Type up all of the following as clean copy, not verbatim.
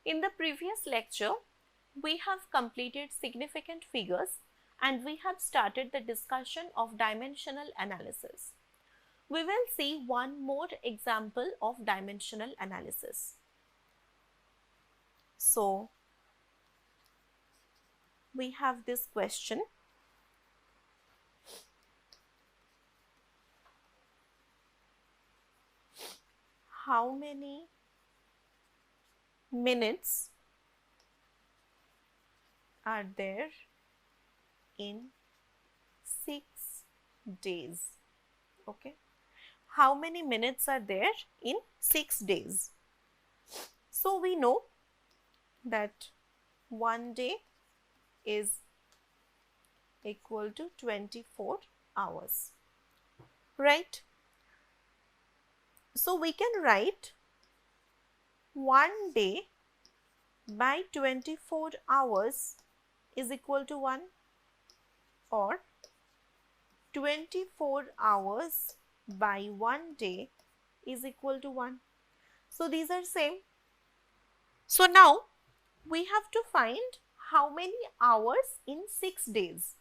In the previous lecture, we have completed significant figures and we have started the discussion of dimensional analysis. We will see one more example of dimensional analysis. So, we have this question. How many minutes are there in 6 days? Okay. How many minutes are there in 6 days? So, we know that one day is equal to 24 hours, right? So, we can write one day by 24 hours is equal to 1, or 24 hours by 1 day is equal to 1. So, these are same. So, now we have to find how many hours in 6 days.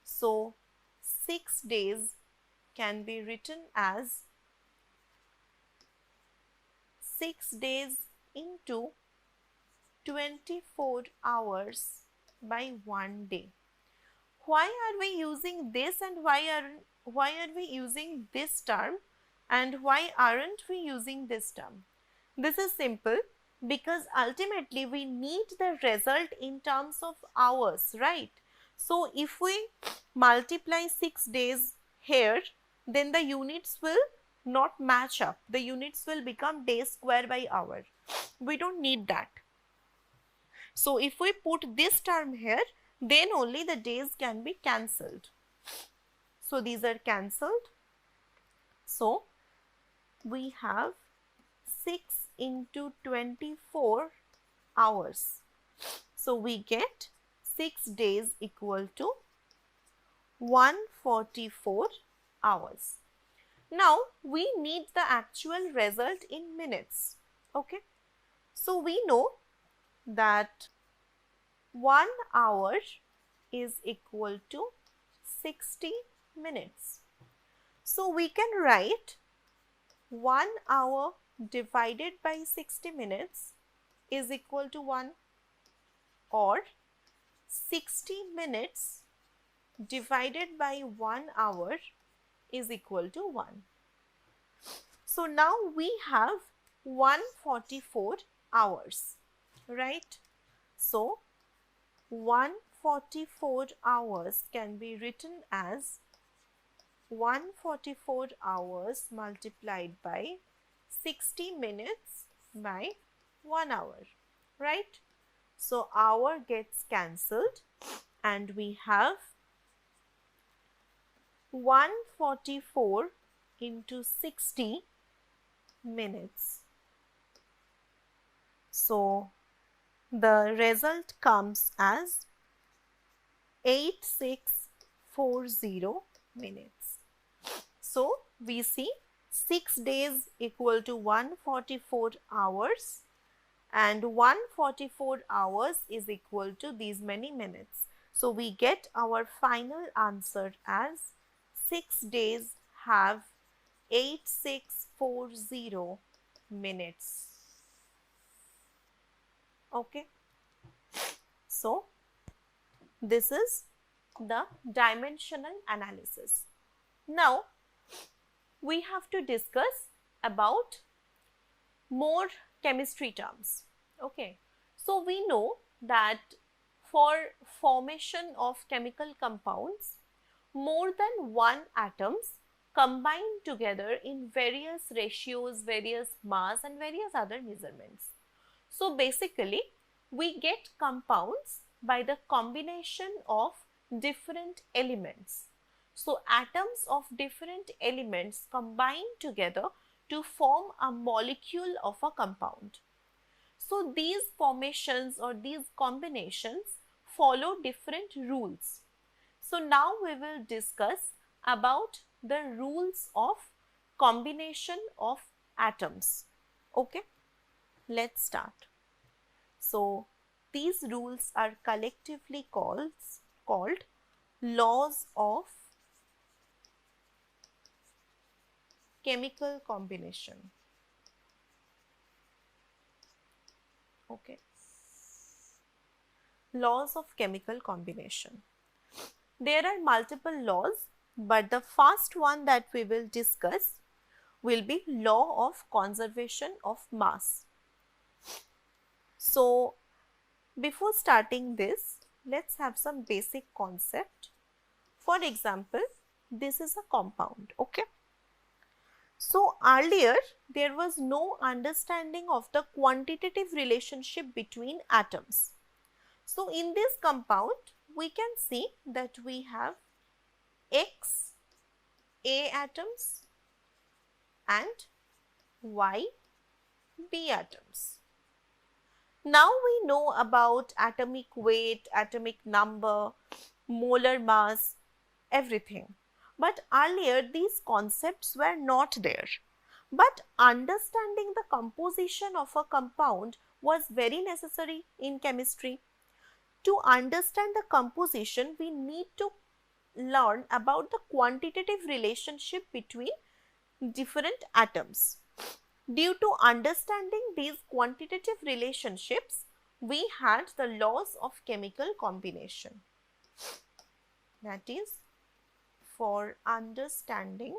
So, 6 days can be written as 6 days into 24 hours by 1 day. Why are we using this and why are we using this term and why aren't we using this term? This is simple because ultimately we need the result in terms of hours, right? So, if we multiply 6 days here, then the units will not match up. The units will become days square by hour. We don't need that. So, if we put this term here, then only the days can be cancelled. So, these are cancelled. So, we have 6 into 24 hours. So, we get 6 days equal to 144 hours. Now, we need the actual result in minutes. Okay. So, we know that 1 hour is equal to 60 minutes. So, we can write 1 hour divided by 60 minutes is equal to 1, or 60 minutes divided by 1 hour is equal to 1. So, now we have 144 hours, right? So, 144 hours can be written as 144 hours multiplied by 60 minutes by 1 hour, right? So, hour gets cancelled and we have 144 into 60 minutes. So, the result comes as 8640 minutes. So, we see 6 days equal to 144 hours and 144 hours is equal to these many minutes. So, we get our final answer as 6 days have 8640 minutes. Okay. So, this is the dimensional analysis. Now, we have to discuss about more chemistry terms. Okay. So, we know that for formation of chemical compounds, more than one atoms combine together in various ratios, various mass and various other measurements. So, basically we get compounds by the combination of different elements. So, atoms of different elements combine together to form a molecule of a compound. So, these formations or these combinations follow different rules. So, now we will discuss about the rules of combination of atoms. Okay, let's start. So these rules are collectively called laws of chemical combination. Okay. Laws of chemical combination. There are multiple laws, but the first one that we will discuss will be law of conservation of mass. So before starting this, let's have some basic concept. For example, this is a compound, okay? So earlier there was no understanding of the quantitative relationship between atoms. So in this compound we can see that we have X A atoms and Y B atoms. Now we know about atomic weight, atomic number, molar mass, everything. But earlier these concepts were not there. But understanding the composition of a compound was very necessary in chemistry. To understand the composition, we need to learn about the quantitative relationship between different atoms. Due to understanding these quantitative relationships, we had the laws of chemical combination. That is, for understanding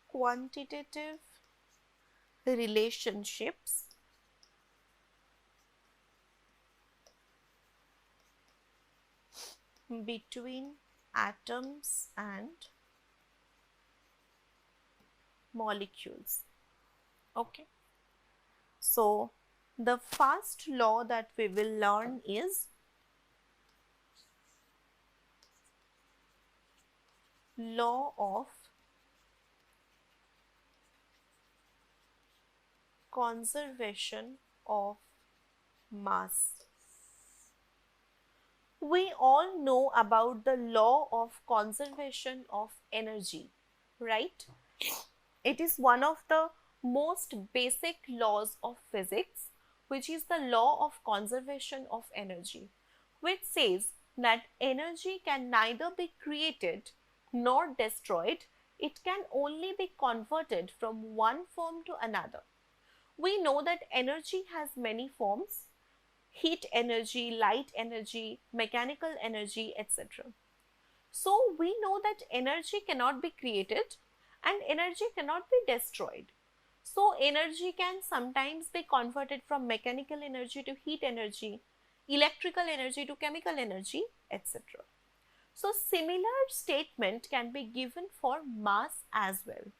quantitative relationships between atoms and molecules. Okay. So the first law that we will learn is law of conservation of mass. We all know about the law of conservation of energy, right? It is one of the most basic laws of physics, which is the law of conservation of energy, which says that energy can neither be created nor destroyed, it can only be converted from one form to another. We know that energy has many forms: heat energy, light energy, mechanical energy, etc. So we know that energy cannot be created and energy cannot be destroyed. So energy can sometimes be converted from mechanical energy to heat energy, electrical energy to chemical energy, etc. So similar statement can be given for mass as well.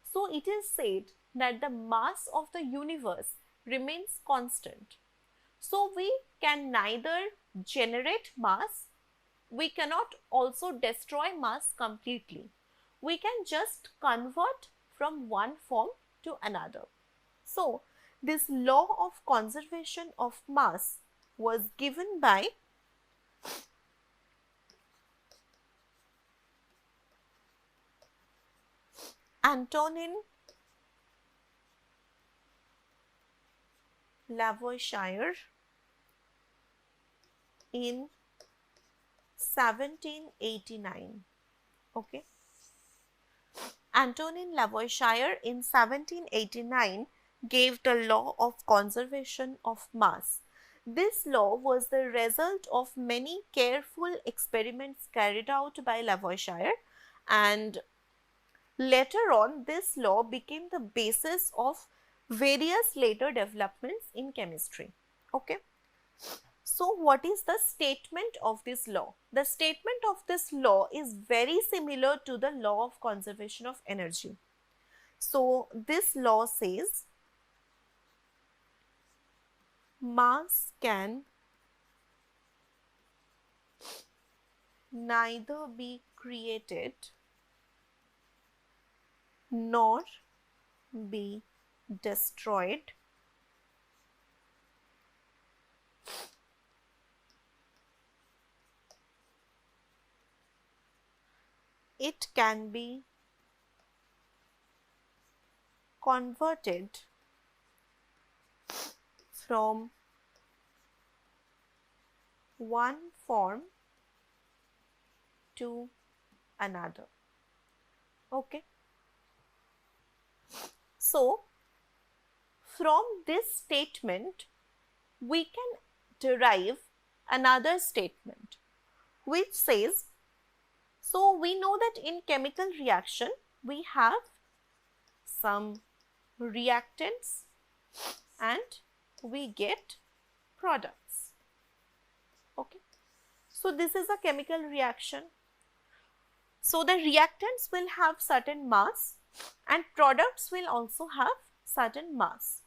So it is said that the mass of the universe remains constant. So we can neither generate mass, we cannot also destroy mass completely. We can just convert from one form to another. So this law of conservation of mass was given by Antonin Lavoisier in 1789. Okay. Antonin Lavoisier in 1789 gave the law of conservation of mass. This law was the result of many careful experiments carried out by Lavoisier, and later on this law became the basis of various later developments in chemistry. Okay. So what is the statement of this law? The statement of this law is very similar to the law of conservation of energy. So this law says mass can neither be created nor be destroyed it can be converted from one form to another. Okay. So, from this statement, we can derive another statement which says, so we know that in chemical reaction, we have some reactants and we get products. Okay. So, this is a chemical reaction. So, the reactants will have certain mass and products will also have certain mass.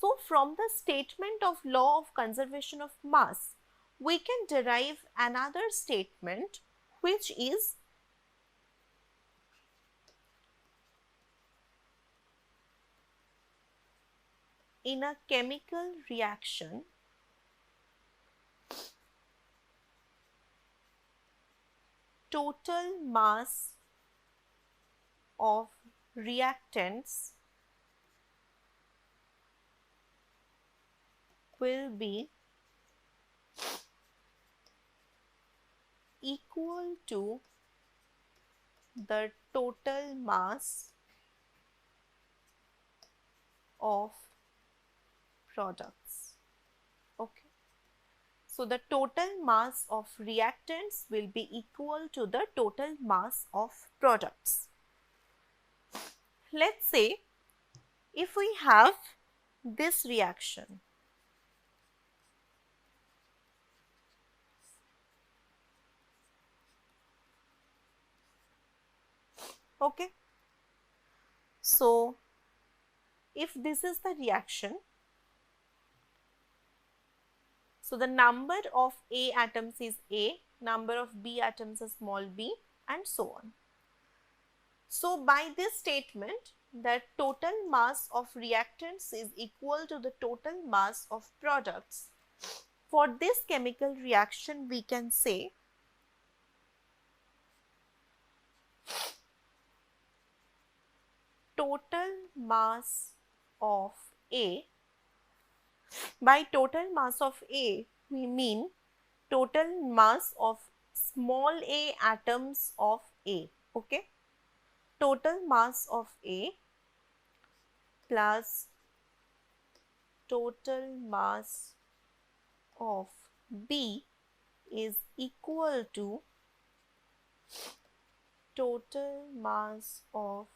So, from the statement of law of conservation of mass, we can derive another statement which is in a chemical reaction, total mass of reactants will be equal to the total mass of products. Okay. So, the total mass of reactants will be equal to the total mass of products. Let's say if we have this reaction, okay. So, if this is the reaction, so the number of A atoms is A, number of B atoms is small b, and so on. So, by this statement, that total mass of reactants is equal to the total mass of products. For this chemical reaction, we can say total mass of A. By total mass of A, we mean total mass of small a atoms of A. Okay. Total mass of A plus total mass of B is equal to total mass of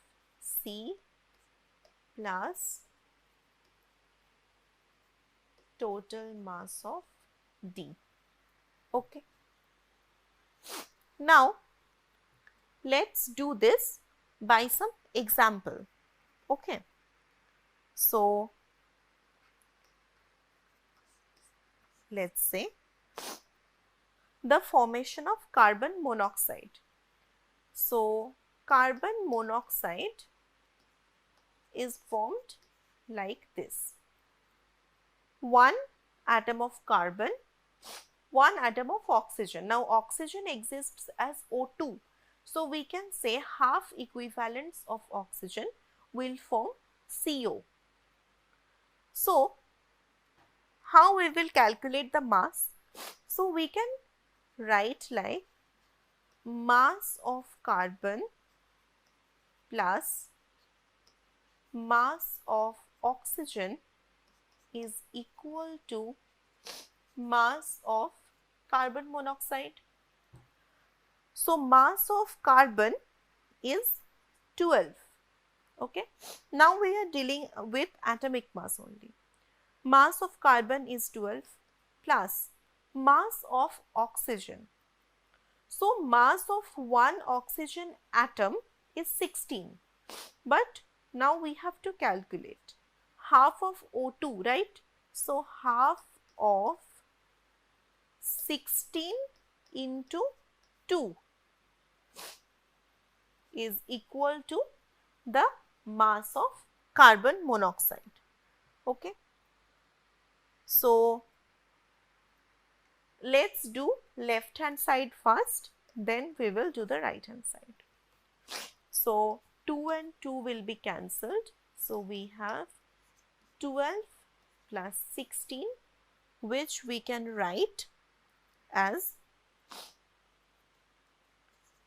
C plus total mass of D. Okay. Now, let's do this by some example. Okay. So, let's say the formation of carbon monoxide. So, carbon monoxide is formed like this. One atom of carbon, one atom of oxygen. Now, oxygen exists as O2. So, we can say half equivalents of oxygen will form CO. So, how we will calculate the mass? So, we can write like mass of carbon plus mass of oxygen is equal to mass of carbon monoxide. So, mass of carbon is 12. Okay. Now, we are dealing with atomic mass only. Mass of carbon is 12 plus mass of oxygen. So, mass of one oxygen atom is 16, but now we have to calculate half of O2, right? So, half of 16 into 2 is equal to the mass of carbon monoxide. Okay. So, let's do left hand side first, then we will do the right hand side. So 2 and 2 will be cancelled. So we have 12 plus 16, which we can write as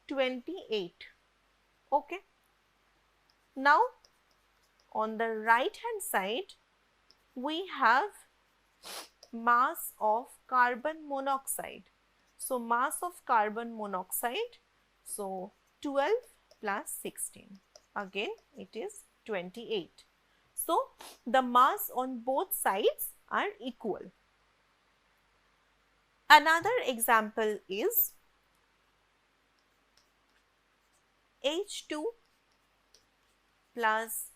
28. Okay. Now on the right hand side, we have mass of carbon monoxide. So mass of carbon monoxide, so 12 plus 16, again it is 28. So the mass on both sides are equal. Another example is H2 plus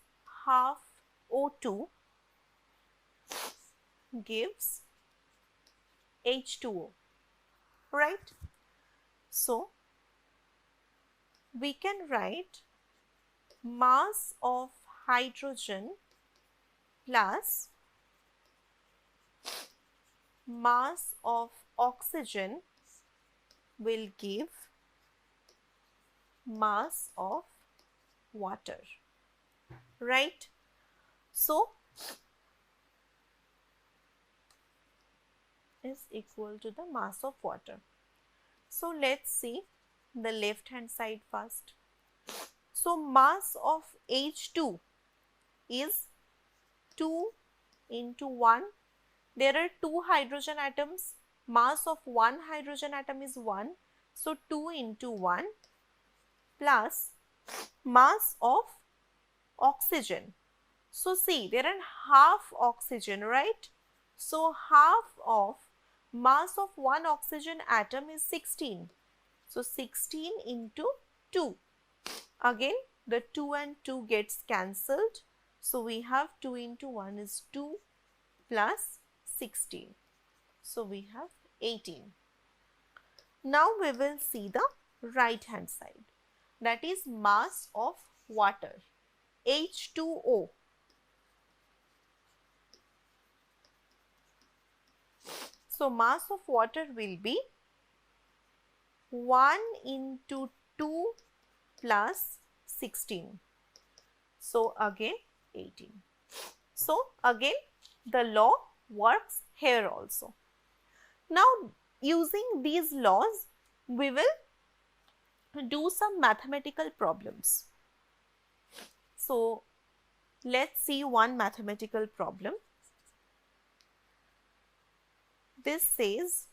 half O2 gives H2O, right? So we can write mass of hydrogen plus mass of oxygen will give mass of water, right? So is equal to the mass of water. So let's see the left hand side first. So mass of H2 is 2 into 1. There are 2 hydrogen atoms. Mass of one hydrogen atom is 1. So 2 into 1 plus mass of oxygen. So see, there are half oxygen, right? So half of mass of one oxygen atom is 16. So 16 into 2. Again the 2 and 2 gets cancelled. So we have 2 into 1 is 2 plus 16. So we have 18. Now we will see the right hand side, that is mass of water, H2O. So mass of water will be 1 into 2 plus 16. So again 18. So again the law works here also. Now using these laws, we will do some mathematical problems. So let's see one mathematical problem. This says,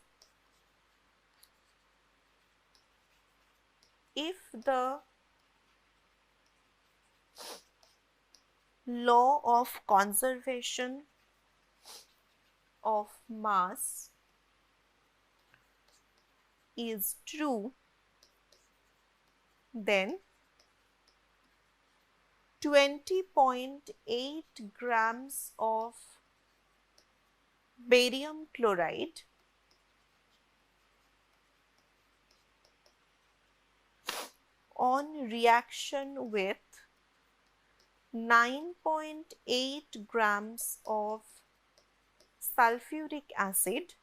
if the law of conservation of mass is true, then 20.8 grams of barium chloride on reaction with 9.8 grams of sulfuric acid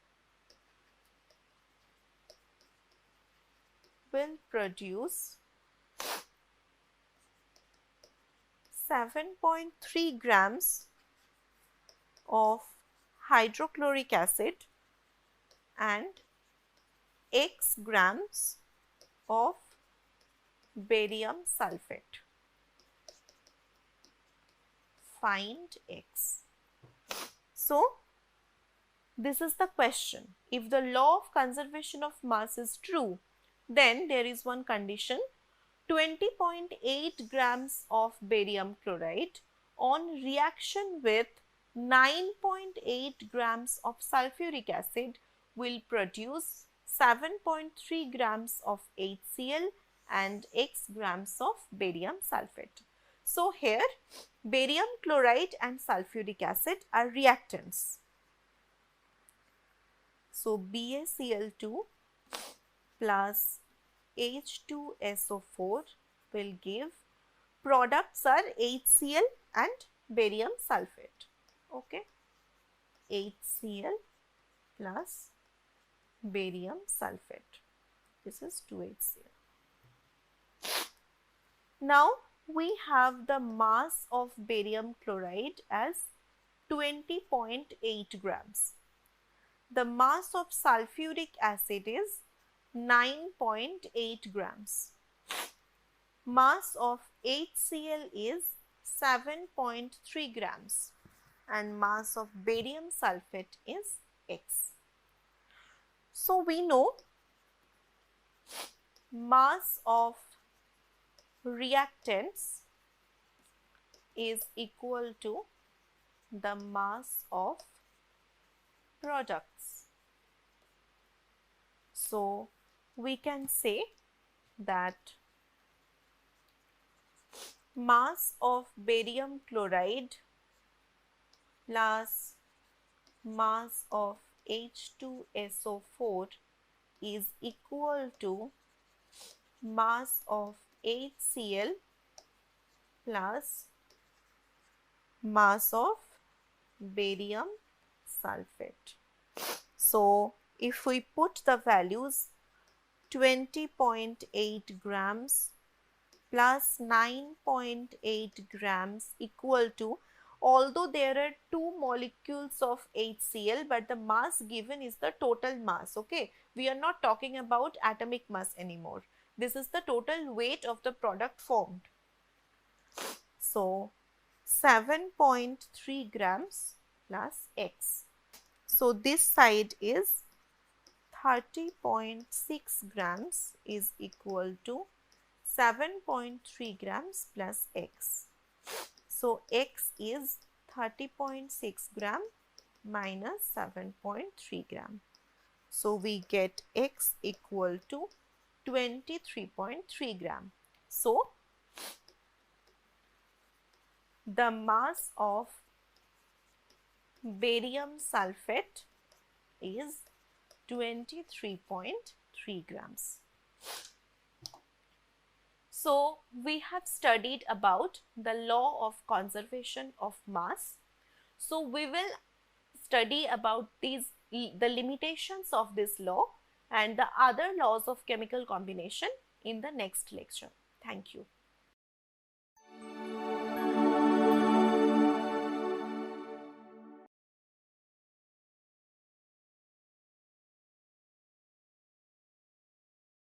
will produce 7.3 grams of hydrochloric acid and X grams of barium sulfate. Find X. So this is the question. If the law of conservation of mass is true, then there is one condition: 20.8 grams of barium chloride on reaction with 9.8 grams of sulfuric acid will produce 7.3 grams of HCl and X grams of barium sulfate. So here barium chloride and sulfuric acid are reactants. So BaCl2 plus H2SO4 will give, products are HCl and barium sulfate. Okay, HCl plus barium sulfate. This is 2HCl. Now we have the mass of barium chloride as 20.8 grams. The mass of sulfuric acid is 9.8 grams. Mass of HCl is 7.3 grams and mass of barium sulfate is X. So we know mass of reactants is equal to the mass of products. So we can say that mass of barium chloride plus mass of H2SO4 is equal to mass of HCl plus mass of barium sulfate. So if we put the values 20.8 grams plus 9.8 grams equal to, although there are two molecules of HCl, but the mass given is the total mass, okay. We are not talking about atomic mass anymore. This is the total weight of the product formed. So 7.3 grams plus X. So this side is 30.6 grams is equal to 7.3 grams plus X. So X is 30.6 gram minus 7.3 gram. So we get X equal to 23.3 gram. So the mass of barium sulfate is 23.3 grams. So we have studied about the law of conservation of mass. So we will study about the limitations of this law and the other laws of chemical combination in the next lecture. Thank you.